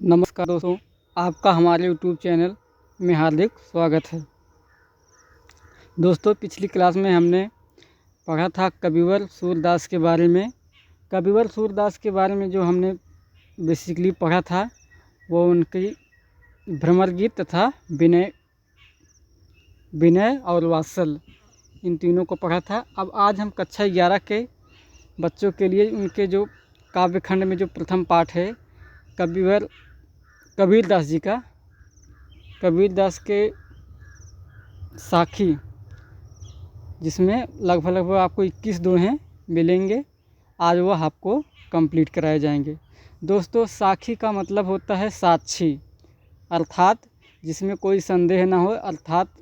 नमस्कार दोस्तों, आपका हमारे यूट्यूब चैनल में हार्दिक स्वागत है। दोस्तों, पिछली क्लास में हमने पढ़ा था कविवर सूरदास के बारे में। कविवर सूरदास के बारे में जो हमने बेसिकली पढ़ा था वो उनकी भ्रमर गीत तथा विनय और वात्सल, इन तीनों को पढ़ा था। अब आज हम कक्षा 11 के बच्चों के लिए उनके जो काव्यखंड में जो प्रथम पाठ है कबीरदास जी का, कबीरदास के साखी, जिसमें लगभग आपको 21 दोहे मिलेंगे। आज वह आपको कंप्लीट कराए जाएंगे। दोस्तों, साखी का मतलब होता है साक्षी, अर्थात जिसमें कोई संदेह ना हो, अर्थात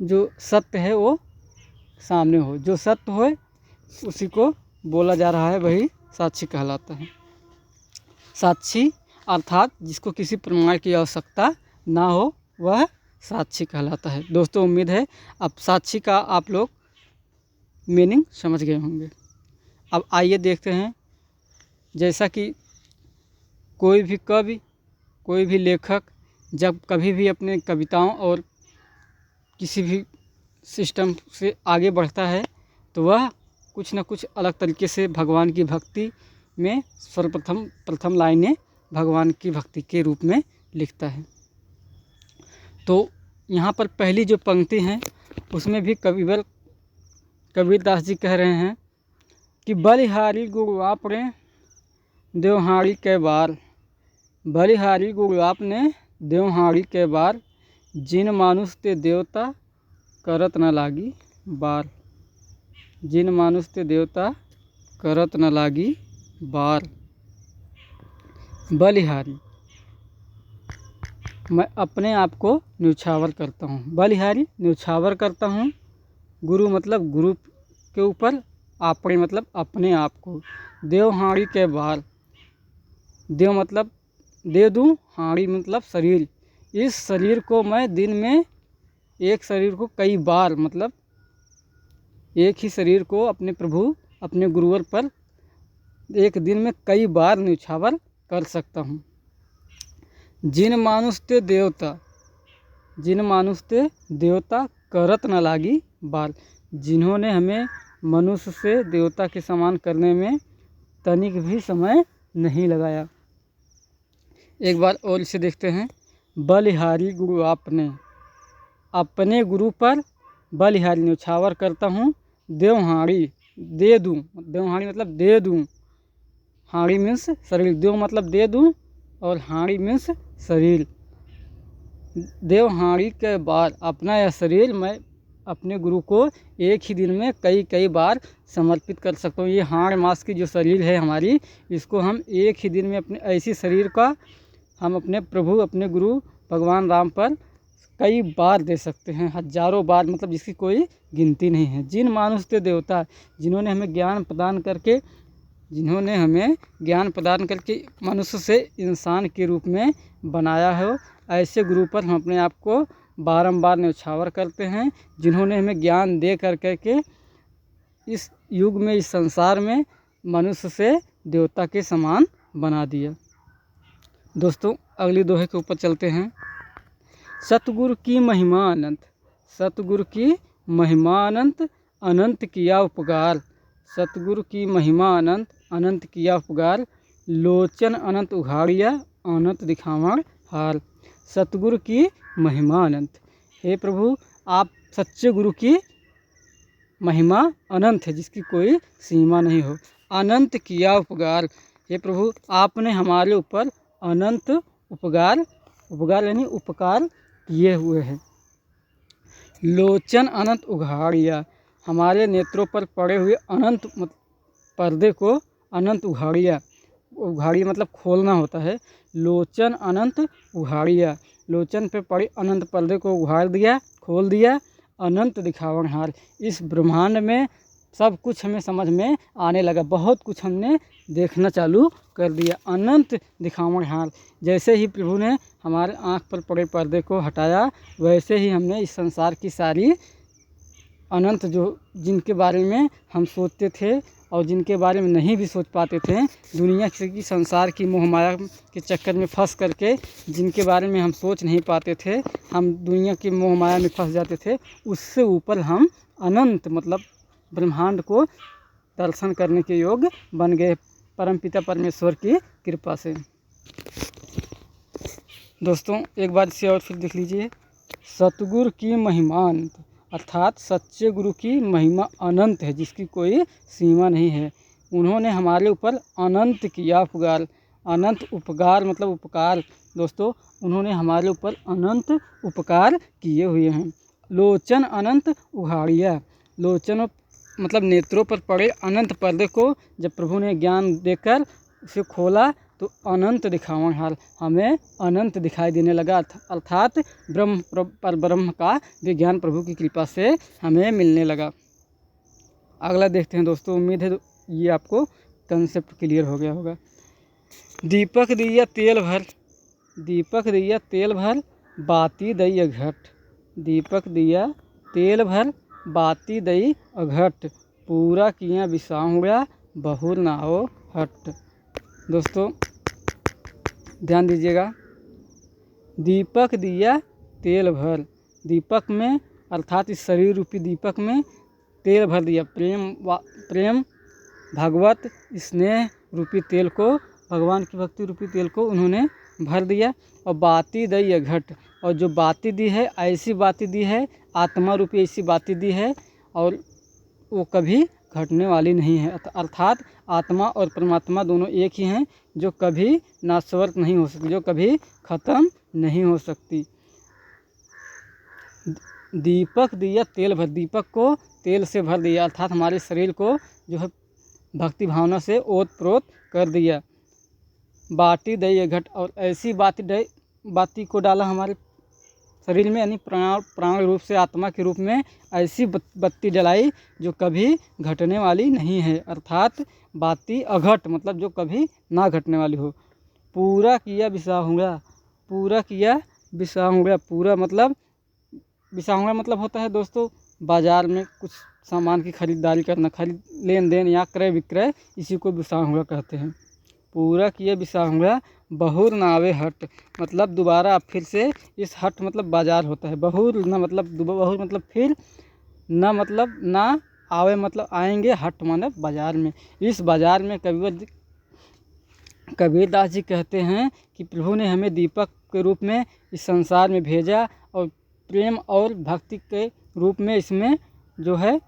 जो सत्य है वो सामने हो, जो सत्य हो उसी को बोला जा रहा है, वही साक्षी कहलाता है। साक्षी अर्थात जिसको किसी प्रमाण की आवश्यकता ना हो, वह साक्षी कहलाता है। दोस्तों, उम्मीद है अब साक्षी का आप लोग मीनिंग समझ गए होंगे। अब आइए देखते हैं, जैसा कि कोई भी कवि, कोई भी लेखक जब कभी भी अपने कविताओं और किसी भी सिस्टम से आगे बढ़ता है तो वह कुछ न कुछ अलग तरीके से भगवान की भक्ति में प्रथम लाइनें भगवान की भक्ति के रूप में लिखता है। तो यहाँ पर पहली जो पंक्ति है उसमें भी कबीरदास जी कह रहे हैं कि बलिहारी गुरु आपने देवहाड़ी के बार, बलिहारी गुरु आपने देवहाड़ी के बार, जिन मानुष ते देवता करत न लागी बार, जिन मानुष ते देवता करत न लागी बार। बलिहारी, मैं अपने आप को न्यौछावर करता हूँ, बलिहारी न्यौछावर करता हूँ। गुरु मतलब गुरु के ऊपर, आपने मतलब अपने आप को। देवहाड़ी के बार, देव मतलब दे दूँ, हाड़ी मतलब शरीर। इस शरीर को मैं दिन में, एक शरीर को कई बार, मतलब एक ही शरीर को अपने प्रभु, अपने गुरुवर पर एक दिन में कई बार न्यौछावर कर सकता हूँ। जिन मानुष ते देवता, जिन मानुष ते देवता करत न लागी बार, जिन्होंने हमें मनुष्य से देवता के समान करने में तनिक भी समय नहीं लगाया। एक बार और इसे देखते हैं। बलिहारी गुरु आपने, अपने गुरु पर बलिहारी न्यौछावर करता हूँ। देवहाड़ी दे दूँ, देवहाड़ी मतलब दे दूँ, हाड़ी मीन्स शरीर, देव मतलब दे दूँ और हाड़ी मीन्स शरीर। देव हाड़ी के बाद अपना यह शरीर मैं अपने गुरु को एक ही दिन में कई बार समर्पित कर सकता हूँ। ये हाड़ मास की जो शरीर है हमारी, इसको हम एक ही दिन में अपने ऐसी शरीर का हम अपने प्रभु, अपने गुरु भगवान राम पर कई बार दे सकते हैं, हजारों बार, मतलब जिसकी कोई गिनती नहीं है। जिन मानुष ते देवता, जिन्होंने हमें ज्ञान प्रदान करके, जिन्होंने हमें ज्ञान प्रदान करके मनुष्य से इंसान के रूप में बनाया हो, ऐसे गुरु पर हम अपने आप को बारंबार न्यौछावर करते हैं, जिन्होंने हमें ज्ञान दे करके इस युग में, इस संसार में मनुष्य से देवता के समान बना दिया। दोस्तों, अगली दोहे के ऊपर चलते हैं। सतगुरु की महिमा अनंत, सतगुरु की महिमा अनंत, अनंत किया उपकार, सतगुरु की महिमा अनंत, अनंत किया उपकार, लोचन अनंत उघाड़िया, अनंत दिखावण हार। सतगुरु की महिमा अनंत, हे प्रभु आप सच्चे गुरु की महिमा अनंत है, जिसकी कोई सीमा नहीं हो। अनंत किया उपकार, हे प्रभु आपने हमारे ऊपर अनंत उपकार, उपकार यानी उपकार किए हुए हैं। लोचन अनंत उघाड़िया, हमारे नेत्रों पर पड़े हुए अनंत पर्दे को अनंत उघाड़िया, उघाड़ी मतलब खोलना होता है। लोचन अनंत उघाड़िया, लोचन पे पड़े अनंत पर्दे को उघाड़ दिया, खोल दिया। अनंत दिखावण हार, इस ब्रह्मांड में सब कुछ हमें समझ में आने लगा, बहुत कुछ हमने देखना चालू कर दिया। अनंत दिखावण हार, जैसे ही प्रभु ने हमारे आँख पर पड़े पर्दे को हटाया, वैसे ही हमने इस संसार की सारी अनंत जो जिनके बारे में हम सोचते थे और जिनके बारे में नहीं भी सोच पाते थे, दुनिया की संसार की मोह माया के चक्कर में फंस करके जिनके बारे में हम सोच नहीं पाते थे, हम दुनिया की मोह माया में फंस जाते थे, उससे ऊपर हम अनंत मतलब ब्रह्मांड को दर्शन करने के योग्य बन गए परमपिता परमेश्वर की कृपा से। दोस्तों एक बार इसे और फिर देख लीजिए। सतगुरु की महिमान्त, अर्थात सच्चे गुरु की महिमा अनंत है, जिसकी कोई सीमा नहीं है। उन्होंने हमारे ऊपर अनंत किया उपकार। अनंत उपकार मतलब उपकार दोस्तों, उन्होंने हमारे ऊपर अनंत उपकार किए हुए हैं। लोचन अनंत उघाड़िया, लोचन मतलब नेत्रों पर पड़े अनंत पर्दे को जब प्रभु ने ज्ञान देकर उसे खोला तो अनंत दिखावन हाल, हमें अनंत दिखाई देने लगा। अर्थात ब्रह्म पर ब्रह्म का विज्ञान प्रभु की कृपा से हमें मिलने लगा। अगला देखते हैं दोस्तों, उम्मीद है ये आपको कंसेप्ट क्लियर हो गया होगा। दीपक दिया तेल भर, दीपक दिया तेल भर बाती दई अघट, दीपक दिया तेल भर बाती दई अघट, पूरा किया बिसाहुड़ा बहुर नाओ हट। दोस्तों ध्यान दीजिएगा, दीपक दिया तेल भर, दीपक में अर्थात इस शरीर रूपी दीपक में तेल भर दिया। प्रेम भगवत स्नेह रूपी तेल को, भगवान की भक्ति रूपी तेल को उन्होंने भर दिया। और बाती दई घट, और जो बाती दी है ऐसी बाती दी है, आत्मा रूपी ऐसी बाती दी है और वो कभी घटने वाली नहीं है। अर्थात आत्मा और परमात्मा दोनों एक ही हैं, जो कभी नाशवत नहीं हो सकती, जो कभी ख़त्म नहीं हो सकती। दीपक दिया तेल भर, दीपक को तेल से भर दिया, अर्थात हमारे शरीर को जो है भक्ति भावना से ओत प्रोत कर दिया। बाती दई घट, और ऐसी बाती को डाला हमारे शरीर में, यानी प्राण रूप से आत्मा के रूप में ऐसी बत्ती जलाई जो कभी घटने वाली नहीं है। अर्थात बाती अघट मतलब जो कभी ना घटने वाली हो। पूरा किया बिसाहुड़ा, पूरा किया बिसाहुड़ा, पूरा मतलब बिसाहुड़ा मतलब होता है दोस्तों बाज़ार में कुछ सामान की खरीदारी करना, लेन देन या क्रय विक्रय, इसी को बिसाहुड़ा कहते हैं। पूरा किया बिसाहुड़ा बहुर नावे हट, मतलब दोबारा फिर से इस हट मतलब बाज़ार होता है। बहुर ना मतलब बहुर मतलब फिर, ना मतलब ना, आवे मतलब आएंगे, हट माने बाज़ार में। इस बाज़ार में कबीरदास जी कहते हैं कि प्रभु ने हमें दीपक के रूप में इस संसार में भेजा और प्रेम और भक्ति के रूप में इसमें जो है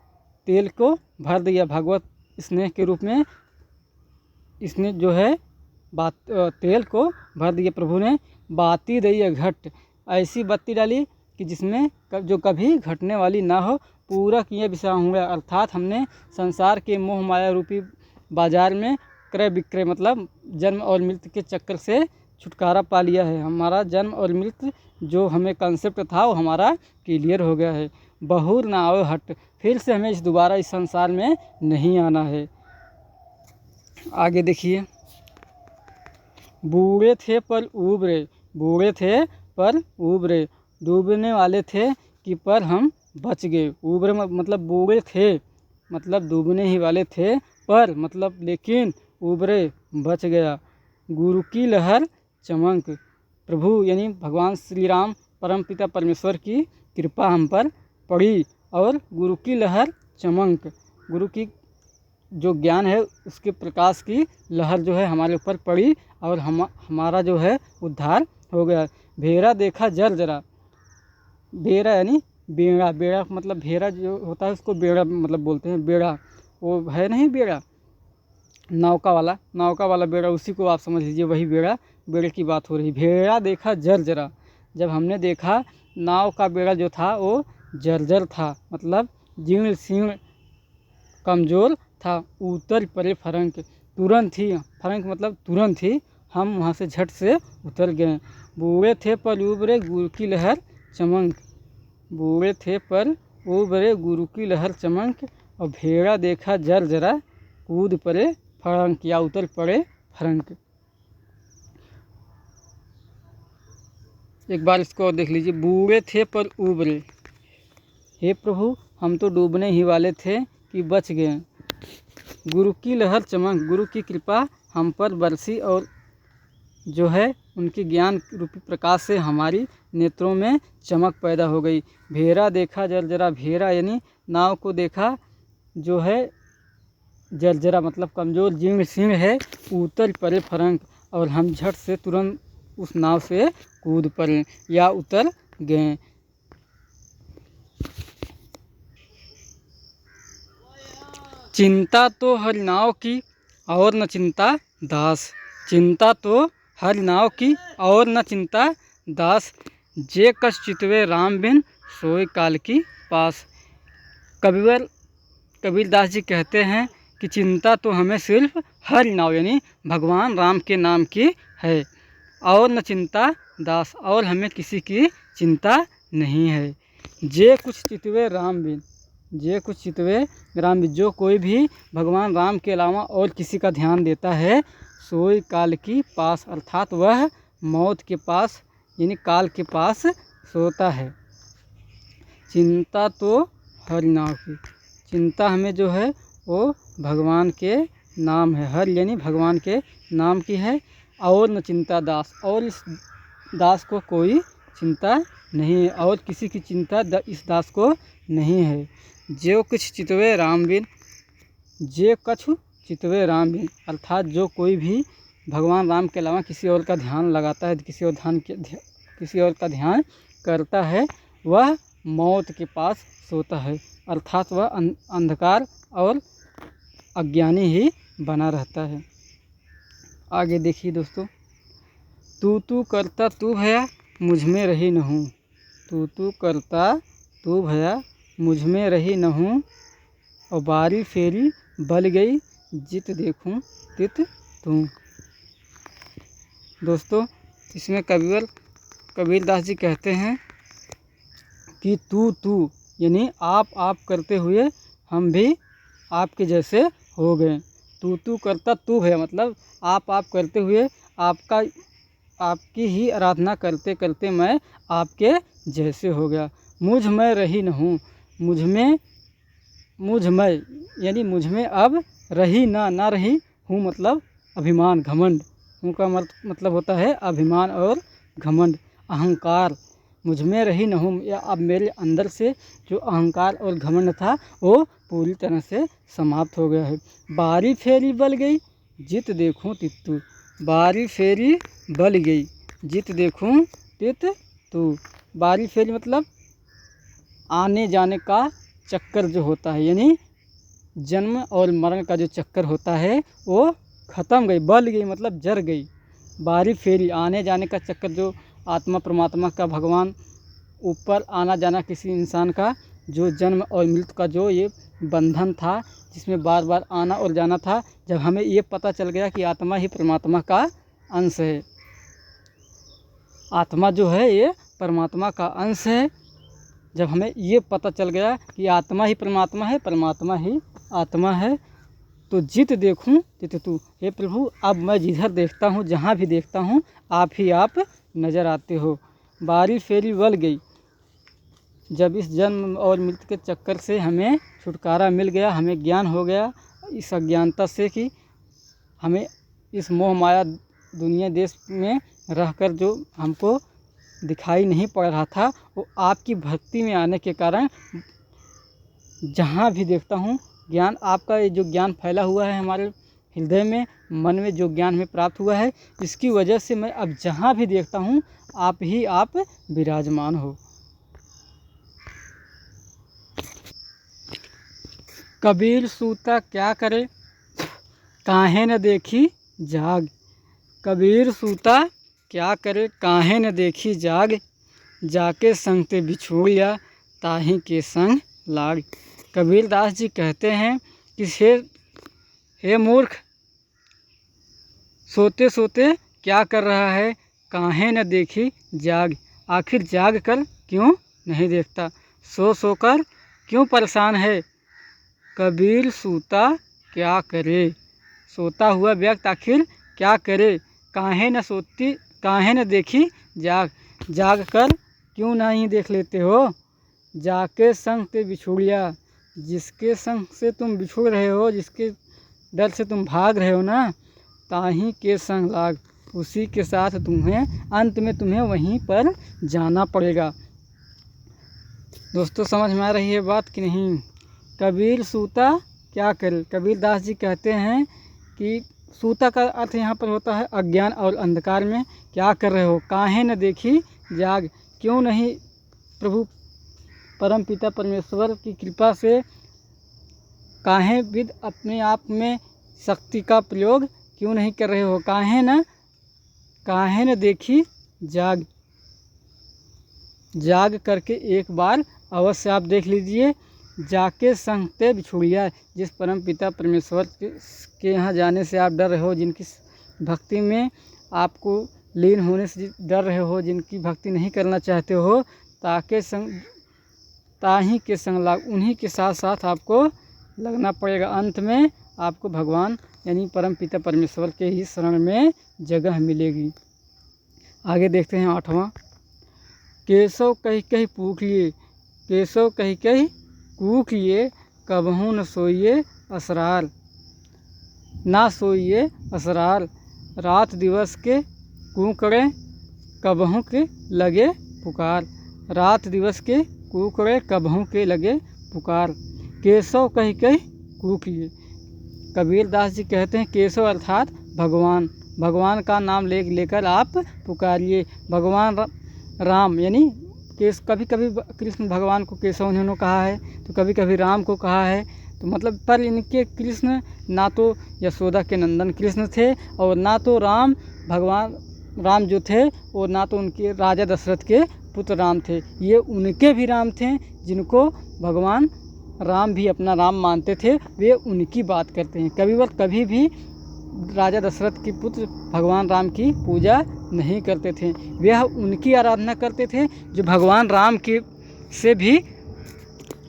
तेल को भर दिया। भगवत स्नेह के रूप में इसने जो है तेल को भर दिया प्रभु ने। बाती दई घट, ऐसी बत्ती डाली कि जिसमें जो कभी घटने वाली ना हो। पूरा किया बिसाहुड़ा, अर्थात हमने संसार के मोह माया रूपी बाजार में क्रय विक्रय मतलब जन्म और मृत्यु के चक्कर से छुटकारा पा लिया है। हमारा जन्म और मृत्यु जो हमें कंसेप्ट था वो हमारा क्लियर हो गया है। बहुर ना आओ हट, फिर से हमें दोबारा इस संसार में नहीं आना है। आगे देखिए, बूढ़े थे पर उबरे, बूढ़े थे पर उबरे, डूबने वाले थे कि पर हम बच गए। उबरे मतलब बूढ़े थे मतलब डूबने ही वाले थे, पर मतलब लेकिन उबरे बच गया। गुरु की लहर चमक, प्रभु यानी भगवान श्री राम परमपिता परमेश्वर की कृपा हम पर पड़ी और गुरु की लहर चमक, गुरु की जो ज्ञान है उसके प्रकाश की लहर जो है हमारे ऊपर पड़ी और हमारा जो है उद्धार हो गया। भेड़ा देखा जर जरा, बेड़ा यानी बेड़ा, बेड़ा मतलब भेड़ा जो होता है उसको बेड़ा मतलब बोलते हैं। बेड़ा वो है नहीं, बेड़ा नौका वाला बेड़ा, उसी को आप समझ लीजिए, वही बेड़े की बात हो रही। भेड़ा देखा जर जरा, जब हमने देखा नाव का बेड़ा जो था वो जर्जर था, मतलब जीर्ण शीर्ण कमज़ोर था। उतर पड़े फरंक, तुरंत ही, फरंक मतलब तुरंत ही हम वहाँ से झट से उतर गए। बूढ़े थे पर उबरे गुरु की लहर चमक, बूढ़े थे पर उबरे गुरु की लहर चमक, और भेड़ा देखा जर जरा कूद पड़े फरंक या उतर पड़े फरंक। एक बार इसको और देख लीजिए, बूढ़े थे पर उबरे, हे प्रभु हम तो डूबने ही वाले थे कि बच गए। गुरु की लहर चमक, गुरु की कृपा हम पर बरसी और जो है उनके ज्ञान रूपी प्रकाश से हमारी नेत्रों में चमक पैदा हो गई। भेरा देखा जर्जरा, भेरा यानी नाव को देखा जो है जर्जरा मतलब कमज़ोर जीर्ण शीर्ण है, उतर पड़े फरंक, और हम झट से तुरंत उस नाव से कूद पड़े या उतर गए। चिंता तो हर नाव की और न चिंता दास, चिंता तो हर नाव की और न चिंता दास, जे कस चितवे राम बिन सोए काल की पास। कबीरदास जी कहते हैं कि चिंता तो हमें सिर्फ हर नाव यानी भगवान राम के नाम की है, और न चिंता दास, और हमें किसी की चिंता नहीं है। जे कुछ चितवे राम बिन, जे कुछ चितवे राम बिन, जो कोई भी भगवान राम के अलावा और किसी का ध्यान देता है, सोई काल की पास अर्थात वह मौत के पास यानी काल के पास सोता है। चिंता तो हर नाम की, चिंता हमें जो है वो भगवान के नाम है, हर यानी भगवान के नाम की है, और न चिंता दास, और इस दास को कोई चिंता नहीं है, और किसी की चिंता इस दास को नहीं है। जो कुछ चितवे राम बिन, जे कछु चितवे राम बिन अर्थात जो कोई भी भगवान राम के अलावा किसी और का ध्यान लगाता है, किसी और का ध्यान करता है, वह मौत के पास सोता है अर्थात वह अंधकार और अज्ञानी ही बना रहता है। आगे देखिए दोस्तों, तू करता तू भया मुझ में रही न हूँ, तू करता तू भया मुझ में रही न हूँ, और बारी फेरी बल गई जित देखूं तित तू। दोस्तों इसमें कबीरदास जी कहते हैं कि तू यानी आप करते हुए हम भी आपके जैसे हो गए। तू करता तू है मतलब आप करते हुए आपकी ही आराधना करते करते मैं आपके जैसे हो गया। मुझ में रही न हूँ, मुझ में यानी मुझ में अब रही ना रही हूँ मतलब अभिमान घमंड, हूँ का मतलब होता है अभिमान और घमंड अहंकार। मुझ में रही न हूँ या अब मेरे अंदर से जो अहंकार और घमंड था वो पूरी तरह से समाप्त हो गया है। बारी फेरी बल गई जित देखूं तित तू, बारी फेरी बल गई जित देखूं तित तू। बारी फेरी मतलब आने जाने का चक्कर जो होता है यानी जन्म और मरण का जो चक्कर होता है वो ख़त्म गई, बल गई मतलब जर गई। बारी फेरी आने जाने का चक्कर जो आत्मा परमात्मा का भगवान ऊपर आना जाना किसी इंसान का जो जन्म और मृत्यु का जो ये बंधन था जिसमें बार बार आना और जाना था, जब हमें ये पता चल गया कि आत्मा ही परमात्मा का अंश है, आत्मा जो है ये परमात्मा का अंश है, जब हमें ये पता चल गया कि आत्मा ही परमात्मा है, परमात्मा ही आत्मा है, तो जित देखूं तित तू। हे प्रभु अब मैं जिधर देखता हूँ जहाँ भी देखता हूँ आप ही आप नज़र आते हो। बारी फेरी बल गई, जब इस जन्म और मृत्यु के चक्कर से हमें छुटकारा मिल गया, हमें ज्ञान हो गया इस अज्ञानता से कि हमें इस मोह माया दुनिया देश में रहकर जो हमको दिखाई नहीं पड़ रहा था वो आपकी भक्ति में आने के कारण जहाँ भी देखता हूँ ज्ञान आपका, ये जो ज्ञान फैला हुआ है हमारे हृदय में मन में जो ज्ञान हमें प्राप्त हुआ है इसकी वजह से मैं अब जहाँ भी देखता हूँ आप ही आप विराजमान हो। कबीर सूता क्या करे काहे न देखी जाग, कबीर सूता क्या करे काहे न देखी जाग, जाके संग ते बिछोड़ या ताही के संग लाग। कबीरदास जी कहते हैं कि हे मूर्ख सोते सोते क्या कर रहा है, काहे न देखी जाग, आखिर जाग कर क्यों नहीं देखता, सो सोकर क्यों परेशान है। कबीर सूता क्या करे, सोता हुआ व्यक्ति आखिर क्या करे, काहे न देखी जाग, जाग कर क्यों नहीं देख लेते हो। जाके संग ते बिछुड़िया, जिसके संग से तुम बिछुड़ रहे हो, जिसके डर से तुम भाग रहे हो ना, ताही के संग लाग, उसी के साथ तुम्हें अंत में तुम्हें वहीं पर जाना पड़ेगा। दोस्तों समझ में आ रही है बात कि नहीं? कबीर सूता क्या करे। कबीर दास जी कहते हैं कि सूता का अर्थ यहाँ पर होता है अज्ञान और अंधकार में क्या कर रहे हो, काहे न देखी जाग, क्यों नहीं प्रभु परम पिता परमेश्वर की कृपा से काहे विद अपने आप में शक्ति का प्रयोग क्यों नहीं कर रहे हो, काहे न देखी जाग, जाग करके एक बार अवश्य आप देख लीजिए। जाके संग ते बिछुड़िया, जिस परम पिता परमेश्वर के यहाँ जाने से आप डर रहे हो, जिनकी भक्ति में आपको लीन होने से डर रहे हो, जिनकी भक्ति नहीं करना चाहते हो, ताही के संग लाग, उन्हीं के साथ साथ आपको लगना पड़ेगा। अंत में आपको भगवान यानी परम पिता परमेश्वर के ही शरण में जगह मिलेगी। आगे देखते हैं 8वां। केशव कही कही पूख लिए, केशव कही कही कूख लिए, कबहू न सोइए असरार, ना सोइए असरार, रात दिवस के कूकड़े कबहू के लगे पुकार, रात दिवस के कूकड़े कबहू के लगे पुकार। केशव कही कही कूख लिए। कबीर दास जी कहते हैं केशव अर्थात भगवान, भगवान का नाम लेकर आप पुकारिए। भगवान राम यानी कभी कभी कृष्ण भगवान को केशव उन्होंने कहा है, तो कभी कभी राम को कहा है, तो मतलब पर इनके कृष्ण ना तो यशोदा के नंदन कृष्ण थे, और ना तो भगवान राम जो थे और ना तो उनके राजा दशरथ के पुत्र राम थे। ये उनके भी राम थे जिनको भगवान राम भी अपना राम मानते थे, वे उनकी बात करते हैं। कभी भी राजा दशरथ के पुत्र भगवान राम की पूजा नहीं करते थे, वे उनकी आराधना करते थे जो भगवान राम के से भी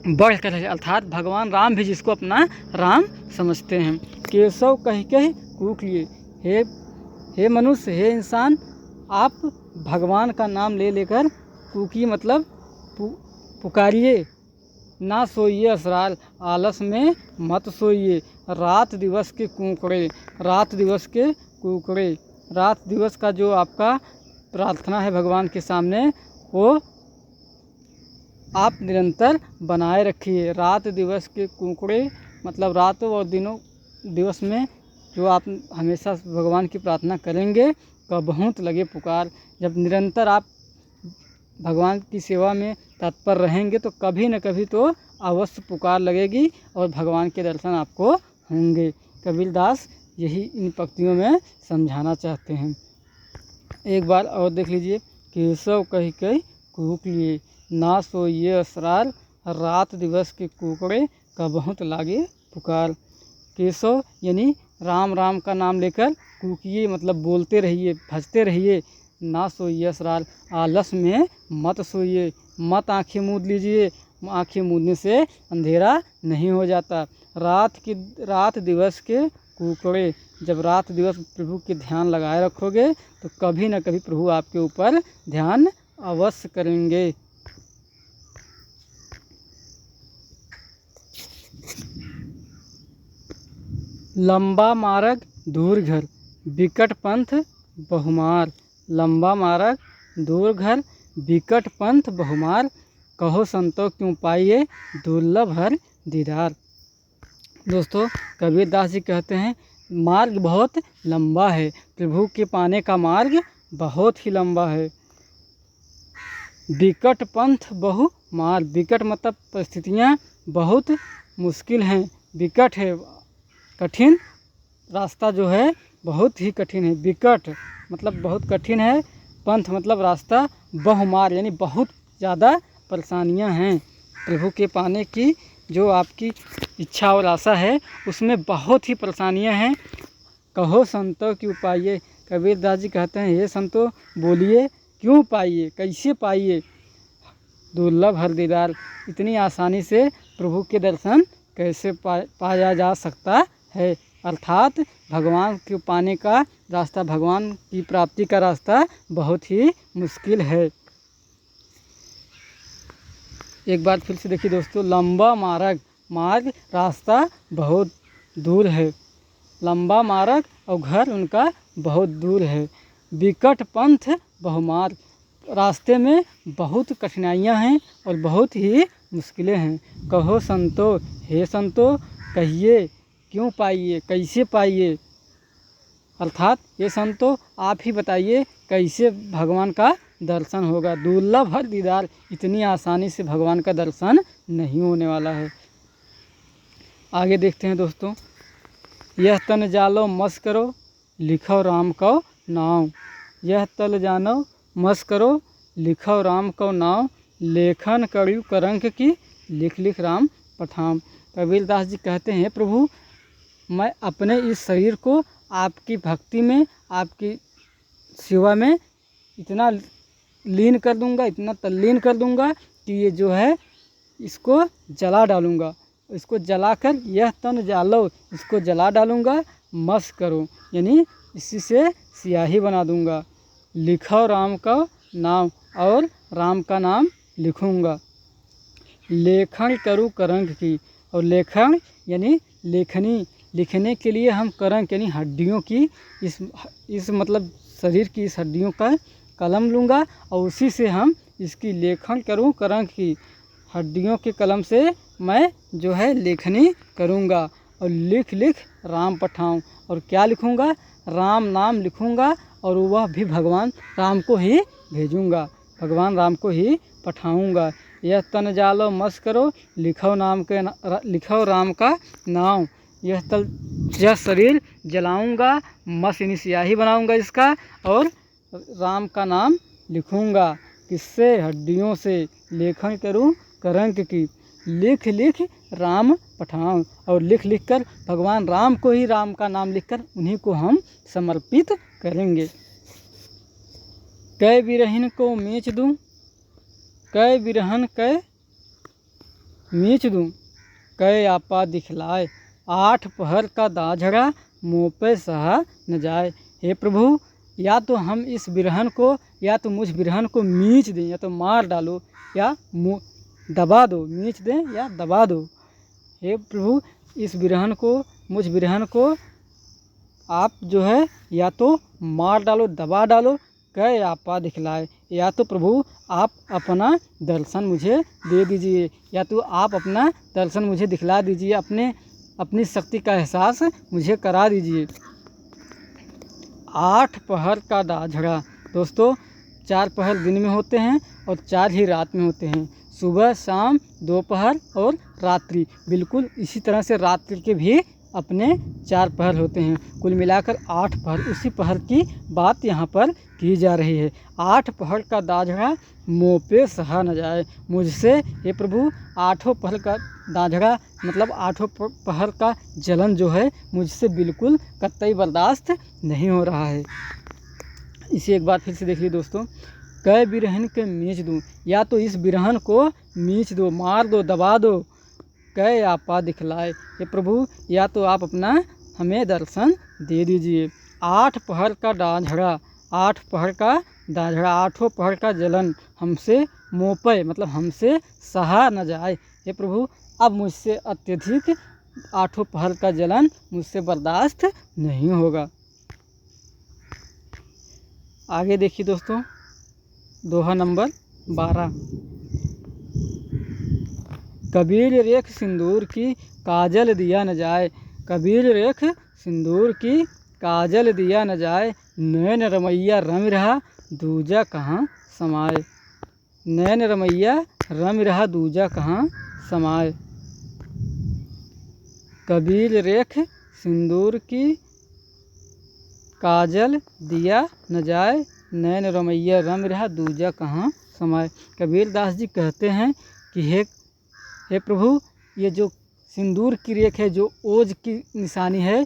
बढ़कर है, अर्थात भगवान राम भी जिसको अपना राम समझते हैं। केशव कही कही कूख लिए, हे मनुष्य, हे इंसान, आप भगवान का नाम लेकर कूकी मतलब पुकारिए। ना सोइए असरार, आलस में मत सोइए। रात दिवस के कूकड़े, रात दिवस के कूकड़े, रात दिवस का जो आपका प्रार्थना है भगवान के सामने, वो आप निरंतर बनाए रखिए। रात दिवस के कूकड़े मतलब रातों और दिवस में जो आप हमेशा भगवान की प्रार्थना करेंगे, कबहूत लगे पुकार। जब निरंतर आप भगवान की सेवा में तत्पर रहेंगे तो कभी न कभी तो अवश्य पुकार लगेगी और भगवान के दर्शन आपको होंगे। कबीर दास यही इन पंक्तियों में समझाना चाहते हैं। एक बार और देख लीजिए। केशव कही कही कूक लिए, ना सोइए असरार, रात दिवस के कुकड़े कबहुत लागे पुकार। केशव यानी राम राम का नाम लेकर कूकिए मतलब बोलते रहिए, भजते रहिए। ना सोइए असरार, आलस में मत सोइए, मत आंखें मूंद लीजिए। आंखें मूंदने से अंधेरा नहीं हो जाता। रात दिवस के कुकड़े, जब रात दिवस प्रभु के ध्यान लगाए रखोगे तो कभी न कभी प्रभु आपके ऊपर ध्यान अवश्य करेंगे। लंबा मार्ग दूर घर, विकट पंथ बहुमार। लंबा मार्ग दूर घर, विकट पंथ बहुमार। कहो संतो क्यों पाइए, दुर्लभ हर दीदार। दोस्तों कबीर दास जी कहते हैं मार्ग बहुत लंबा है, प्रभु के पाने का मार्ग बहुत ही लंबा है। विकट पंथ बहुमार, विकट मतलब परिस्थितियाँ बहुत मुश्किल हैं, विकट है, कठिन रास्ता जो है बहुत ही कठिन है। विकट मतलब बहुत कठिन है, पंथ मतलब रास्ता, बहुमार यानी बहुत ज़्यादा परेशानियां हैं। प्रभु के पाने की जो आपकी इच्छा और आशा है उसमें बहुत ही परेशानियां हैं। कहो संतो क्यों पाइए, कबीर दास जी कहते हैं ये संतो बोलिए क्यों पाइए, कैसे पाइए। दुर्लभ हर दीदार, इतनी आसानी से प्रभु के दर्शन कैसे पाया जा सकता है। अर्थात भगवान के पाने का रास्ता, भगवान की प्राप्ति का रास्ता बहुत ही मुश्किल है। एक बार फिर से देखिए दोस्तों, लंबा मार्ग, मार्ग रास्ता बहुत दूर है, लंबा मार्ग और घर उनका बहुत दूर है। विकट पंथ बहुमार्ग, रास्ते में बहुत कठिनाइयाँ हैं और बहुत ही मुश्किलें हैं। कहो संतो, हे संतो कहिए, क्यों पाइए, कैसे पाइए, अर्थात ये संतो आप ही बताइए कैसे भगवान का दर्शन होगा। दुर्लभ हर दीदार, इतनी आसानी से भगवान का दर्शन नहीं होने वाला है। आगे देखते हैं दोस्तों, यह तन जालो मस करो, लिखो राम को नाम। यह तल जानो मस करो, लिखो राम को नाम। लेखन करियो करंक की, लिख लिख राम पठाम। कबीरदास जी कहते हैं, प्रभु मैं अपने इस शरीर को आपकी भक्ति में, आपकी सेवा में इतना लीन कर दूंगा, इतना तल्लीन कर दूंगा कि ये जो है इसको जला डालूंगा। इसको जलाकर, यह तन जालो, इसको जला डालूंगा। मस करो यानी इसी से स्याही बना दूंगा। लिखो राम का नाम, और राम का नाम लिखूंगा। लेखन करूँ करंक की, और लेखन यानी लेखनी, लिखने के लिए हम करंक यानी हड्डियों की, इस मतलब शरीर की इस हड्डियों का कलम लूँगा और उसी से हम इसकी लेखन करूँ करंक की, हड्डियों के कलम से मैं जो है लेखनी करूँगा। और लिख लिख राम पठाऊँ, और क्या लिखूँगा, राम नाम लिखूँगा, और वह भी भगवान राम को ही भेजूँगा, भगवान राम को ही पठाऊँगा। यह तन जालो मस करो, लिखो लिखो राम का नाम। यह शरीर जलाऊँगा, मस यानी स्याही बनाऊँगा इसका, और राम का नाम लिखूँगा। किससे, हड्डियों से। लेखन करूँ करंक की, लिख लिख राम पठाऊँ, और लिख लिख कर भगवान राम को ही, राम का नाम लिखकर उन्हीं को हम समर्पित करेंगे। कै बिरहिन को मीच दूँ, कै बिरहन कै मीच दूँ, कै आपा दिखलाए। आठ पहर का दाझड़ा, मुँह पे सहा न जाए। हे प्रभु, या तो हम इस बिरहन को, या तो मुझ बिरहन को मीच दें, या तो मार डालो, या दबा दो, मीच दें या दबा दो। हे प्रभु, इस बिरहन को, मुझ बिरहन को आप जो है या तो मार डालो, दबा डालो। कै आपा दिखलाए, या तो प्रभु आप अपना दर्शन मुझे दे दीजिए, या तो आप अपना दर्शन मुझे दिखला दीजिए, अपनी शक्ति का एहसास मुझे करा दीजिए। आठ पहर का दाझड़ा, दोस्तों 4 पहर दिन में होते हैं और 4 ही रात में होते हैं। सुबह, शाम, दोपहर और रात्रि। बिल्कुल इसी तरह से रात्रि के भी अपने 4 पहर होते हैं। कुल मिलाकर 8 पहर, उसी पहर की बात यहाँ पर की जा रही है। 8 पहर का दाझड़ा मुँह पे सहा न जाए। मुझसे हे प्रभु 8 पहर का दाझड़ा मतलब 8 पहर का जलन जो है मुझसे बिल्कुल कतई बर्दाश्त नहीं हो रहा है। इसे एक बार फिर से देखिए दोस्तों, कै बिरहन के मीच दूँ, या तो इस बिरहन को मीच दो, मार दो, दबा दो। कै आपा दिखलाए, हे प्रभु या तो आप अपना हमें दर्शन दे दीजिए। 8 पहर का दाझड़ा, 8 पहर का दाझड़ा, 8 पहर का जलन हमसे मुँह पे मतलब हमसे सहा न जाए। हे प्रभु अब मुझसे अत्यधिक 8 पहर का जलन मुझसे बर्दाश्त नहीं होगा। आगे देखिए दोस्तों, दोहा नंबर 12। कबीर रेख सिंदूर की काजल दिया न जाए। कबीर रेख सिंदूर की काजल दिया न जाए। नैन रमैया रम रहा दूजा कहाँ समाए। नैन रमैया रम रहा दूजा कहाँ समाए। कबीर रेख सिंदूर की काजल दिया न जाए। नैन रमैया रम रहा दूजा कहाँ समाए। कबीरदास जी कहते हैं कि हे प्रभु, ये जो सिंदूर की रेख है, जो ओज की निशानी है,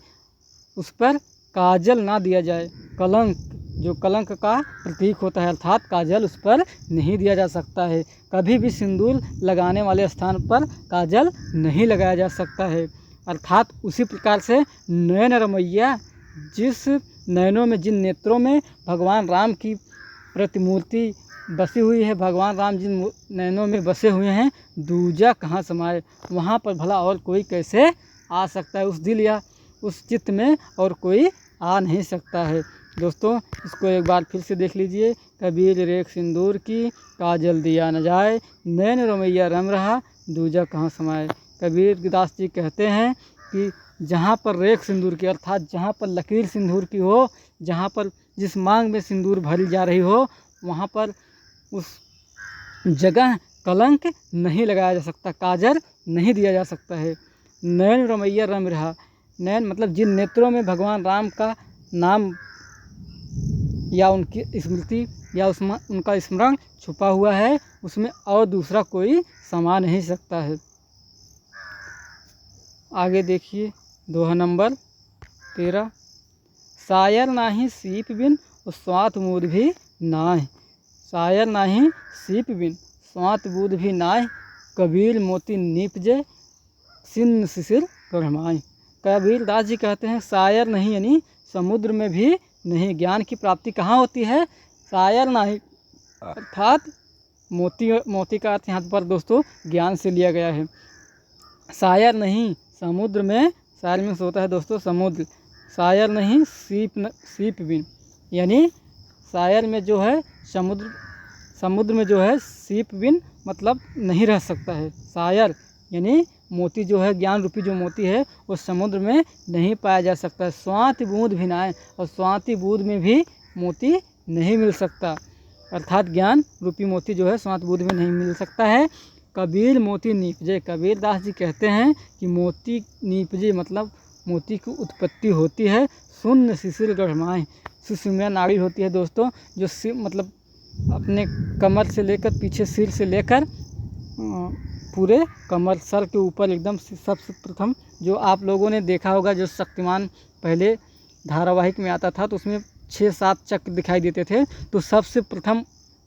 उस पर काजल ना दिया जाए। कलंक, जो कलंक का प्रतीक होता है, अर्थात काजल उस पर नहीं दिया जा सकता है। कभी भी सिंदूर लगाने वाले स्थान पर काजल नहीं लगाया जा सकता है। अर्थात उसी प्रकार से नैन रमैया, जिस नैनों में, जिन नेत्रों में भगवान राम की प्रतिमूर्ति बसी हुई है, भगवान राम जिन नैनों में बसे हुए हैं, दूजा कहाँ समाए, वहाँ पर भला और कोई कैसे आ सकता है, उस दिल या उस चित्त में और कोई आ नहीं सकता है। दोस्तों इसको एक बार फिर से देख लीजिए। कबीर रेख सिंदूर की, काजल दिया न जाए, नैन रमैया रम रहा, दूजा कहाँ समाए। कबीर दास जी कहते हैं कि जहाँ पर रेख सिंदूर की अर्थात जहाँ पर लकीर सिंदूर की हो, जहाँ पर जिस मांग में सिंदूर भरी जा रही हो, वहाँ पर उस जगह कलंक नहीं लगाया जा सकता, काजल नहीं दिया जा सकता है। नैन रमैया रम रहा, नैन मतलब जिन नेत्रों में भगवान राम का नाम या उनकी स्मृति या उसमें उनका स्मरण छुपा हुआ है, उसमें और दूसरा कोई समा नहीं सकता है। आगे देखिए दोहा नंबर 13। शायर नाही सीप बिन स्वात मूद भी नाय, शायर नाही सीप बिन स्वात बूद भी नाय, कबीर मोती नीपजे सिन्न शिशिर गढ़माय। कबीर दास जी कहते हैं शायर नहीं यानी समुद्र में भी नहीं। ज्ञान की प्राप्ति कहाँ होती है? शायर नहीं अर्थात मोती का अर्थ यहाँ पर दोस्तों ज्ञान से लिया गया है। शायर नहीं समुद्र में, शायर में होता है दोस्तों समुद्र, शायर नहीं सीप बिन यानी शायर में जो है समुद्र में जो है सीप बिन मतलब नहीं रह सकता है। शायर यानी मोती जो है, ज्ञान रूपी जो मोती है वो समुद्र में नहीं पाया जा सकता। स्वाति बूंद भी ना है, और स्वाति बूंद में भी मोती नहीं मिल सकता, अर्थात ज्ञान रूपी मोती जो है स्वाति बूंद में नहीं मिल सकता है। कबीर मोती नीपजे, कबीर दास जी कहते हैं कि मोती नीपजे मतलब मोती की उत्पत्ति होती है शून्य शिशिर गढ़माए। सुषुम्ना नाड़ी होती है दोस्तों, जो सिर मतलब अपने कमर से लेकर पीछे सिर से लेकर पूरे कमर सर के ऊपर एकदम सबसे प्रथम जो आप लोगों ने देखा होगा, जो शक्तिमान पहले धारावाहिक में आता था तो उसमें 6-7 चक्र दिखाई देते थे, तो सबसे प्रथम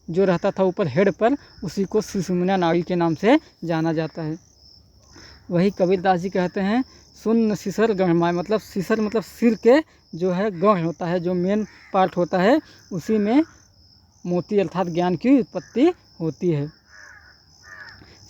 जो रहता था ऊपर हेड पर, उसी को सुषुम्ना नाड़ी के नाम से जाना जाता है। वही कबीर दास जी कहते हैं शून्य शिशिर गढ़माय, मतलब शिशिर मतलब सिर के जो है गढ़ होता है, जो मेन पार्ट होता है, उसी में मोती अर्थात ज्ञान की उत्पत्ति होती है।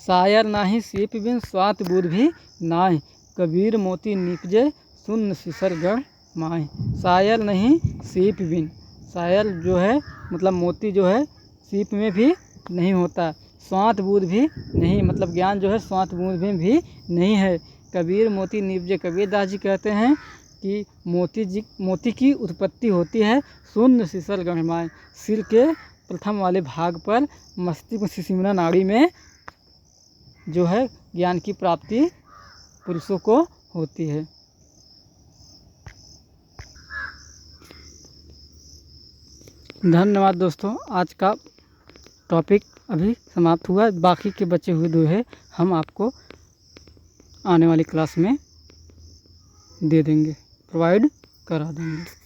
शायर नाही सीप बिन स्वात बूद भी नाय, कबीर मोती निपजे शून्य शिशिर गढ़माय। शायर नहीं सीप बिन, शायर जो है मतलब मोती जो है सीप में भी नहीं होता, स्वात बूद भी नहीं मतलब ज्ञान जो है स्वात बूद में भी नहीं है। कबीर मोती निपजे, कबीर दास जी कहते हैं कि मोती की उत्पत्ति होती है शून्य शिशिर गढ़माय, सिर के प्रथम वाले भाग पर मस्तिष्क सुषुम्ना नाड़ी में जो है ज्ञान की प्राप्ति पुरुषों को होती है। धन्यवाद दोस्तों, आज का टॉपिक अभी समाप्त हुआ, बाकी के बचे हुए दोहे हम आपको आने वाली क्लास में दे देंगे, प्रोवाइड करा देंगे।